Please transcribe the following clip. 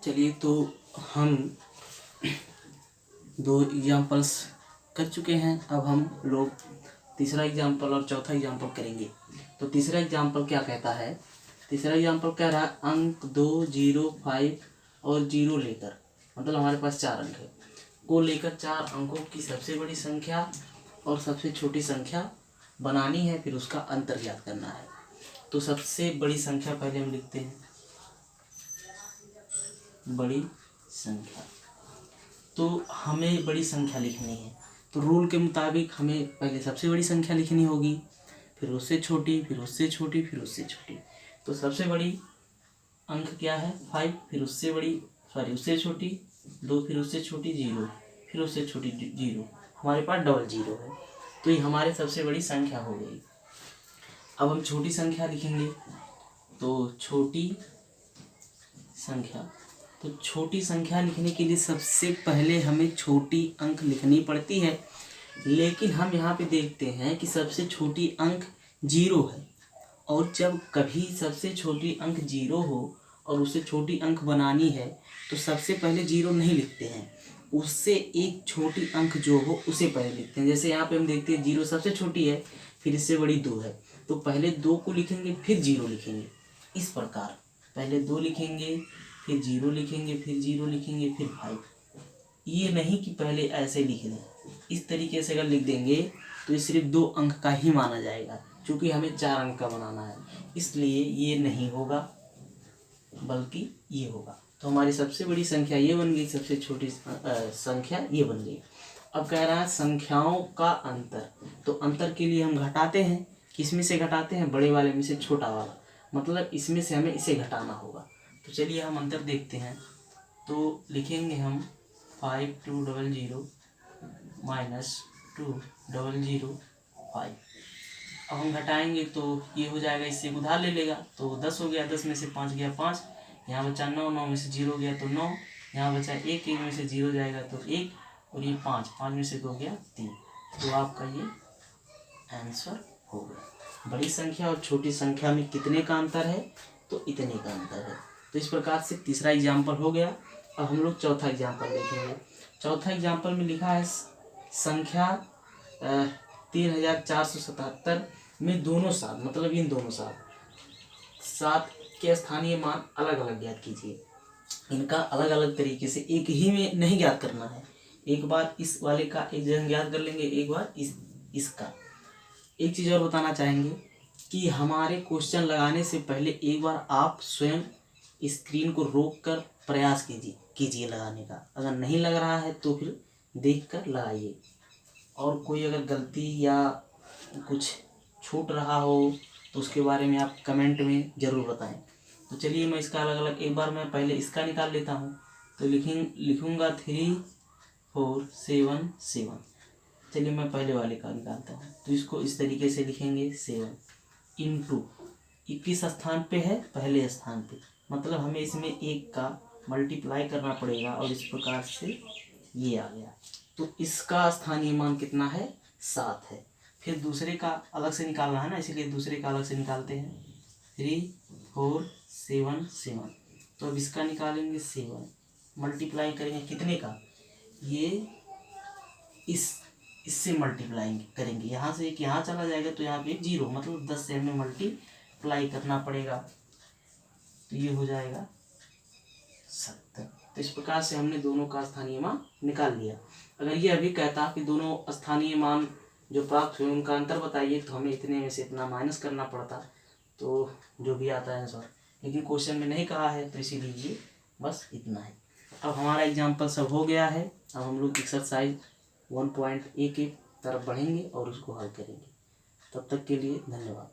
चलिए, तो हम दो एग्जाम्पल्स कर चुके हैं। अब हम लोग तीसरा एग्जाम्पल और चौथा एग्जाम्पल करेंगे। तो तीसरा एग्जाम्पल क्या कहता है? तीसरा एग्जाम्पल कह रहा है अंक 2, 0, 5 और 0 लेकर, मतलब हमारे पास 4 अंक है, को लेकर 4 अंकों की सबसे बड़ी संख्या और सबसे छोटी संख्या बनानी है, फिर उसका अंतर ज्ञात करना है। तो सबसे बड़ी संख्या पहले हम लिखते हैं, बड़ी संख्या। तो हमें बड़ी संख्या लिखनी है, तो रूल के मुताबिक हमें पहले सबसे बड़ी संख्या लिखनी होगी, फिर उससे छोटी, फिर उससे छोटी, फिर उससे छोटी। तो सबसे बड़ी अंक क्या है? 5, फिर उससे बड़ी उससे छोटी 2, फिर उससे छोटी 0, फिर उससे छोटी 0, हमारे पास डबल 0 है। तो ये हमारे सबसे बड़ी संख्या हो गई। अब हम छोटी संख्या लिखेंगे। तो छोटी संख्या, तो छोटी संख्या लिखने के लिए सबसे पहले हमें छोटी अंक लिखनी पड़ती है, लेकिन हम यहाँ पे देखते हैं कि सबसे छोटी अंक 0 है, और जब कभी सबसे छोटी अंक 0 हो और उससे छोटी अंक बनानी है तो सबसे पहले 0 नहीं लिखते हैं, उससे एक छोटी अंक जो हो उसे पहले लिखते हैं। जैसे यहाँ पे हम देखते हैं 0 सबसे छोटी है, फिर इससे बड़ी 2 है, तो पहले 2 को लिखेंगे, फिर 0 लिखेंगे। इस प्रकार पहले 2 लिखेंगे, फिर 0 लिखेंगे, फिर 0 लिखेंगे, फिर 5। ये नहीं कि पहले ऐसे लिख दें, इस तरीके से अगर लिख देंगे तो ये सिर्फ 2 अंक का ही माना जाएगा, क्योंकि हमें 4 अंक का बनाना है, इसलिए ये नहीं होगा, बल्कि ये होगा। तो हमारी सबसे बड़ी संख्या ये बन गई, सबसे छोटी संख्या ये बन गई। अब कह रहा है संख्याओं का अंतर। तो अंतर के लिए हम घटाते हैं, किसमें से घटाते हैं? बड़े वाले में से छोटा वाला, मतलब इसमें से हमें इसे घटाना होगा। तो चलिए हम अंतर देखते हैं। तो लिखेंगे हम 5200 माइनस 2005। अब हम घटाएंगे तो ये हो जाएगा, इससे उधार ले लेगा, तो 10 हो गया, 10 में से 5 गया 5, यहाँ बचा 9, 9 में से 0 गया तो 9, यहाँ बचा 1, 1 में से 0 जाएगा तो 1, और ये 5, 5 में से 2 गया 3। तो आपका ये आंसर हो गया। बड़ी संख्या और छोटी संख्या में कितने का अंतर है? तो इतने का अंतर है। तो इस प्रकार से तीसरा एग्जाम्पल हो गया। अब हम लोग चौथा एग्जाम्पल देखेंगे। चौथा एग्जाम्पल में लिखा है संख्या 3477 में दोनों साथ, मतलब इन दोनों साथ के स्थानीय मान अलग अलग ज्ञात कीजिए। इनका अलग अलग तरीके से, एक ही में नहीं ज्ञात करना है। एक बार इस वाले का एक जगह ज्ञात कर लेंगे, एक बार इसका। एक चीज़ और बताना चाहेंगे कि हमारे क्वेश्चन लगाने से पहले एक बार आप स्वयं स्क्रीन को रोक कर प्रयास कीजिए लगाने का। अगर नहीं लग रहा है तो फिर देख कर लगाइए, और कोई अगर गलती या कुछ छूट रहा हो तो उसके बारे में आप कमेंट में ज़रूर बताएं। तो चलिए मैं इसका अलग अलग, एक बार मैं पहले इसका निकाल लेता हूँ। तो लिखूँगा 3477। चलिए मैं पहले वाले का निकालता हूँ। तो इसको इस तरीके से लिखेंगे 7 इंटू 21 स्थान पे है, पहले स्थान पे, मतलब हमें इसमें 1 का मल्टीप्लाई करना पड़ेगा, और इस प्रकार से ये आ गया। तो इसका स्थानीय मान कितना है? 7 है। फिर दूसरे का अलग से निकालना है ना, इसीलिए दूसरे का अलग से निकालते हैं। 3477। तो अब इसका निकालेंगे 7, मल्टीप्लाई करेंगे कितने का? ये इससे मल्टीप्लाई करेंगे, यहाँ से एक यहाँ चला जाएगा तो यहाँ पे 0, मतलब 10 से हमें मल्टीप्लाई करना पड़ेगा, तो ये हो जाएगा 70। तो इस प्रकार से हमने दोनों का स्थानीय मान निकाल लिया। अगर ये अभी कहता कि दोनों स्थानीय मान जो प्राप्त हुए उनका अंतर बताइए, तो हमें इतने में से इतना माइनस करना पड़ता, तो जो भी आता है आंसर, लेकिन क्वेश्चन में नहीं कहा है, तो इसीलिए ये बस इतना है। अब हमारा एग्जाम्पल सब हो गया है। अब हम लोग एक्सरसाइज 1.1 की तरफ बढ़ेंगे और उसको हल करेंगे। तब तक के लिए धन्यवाद।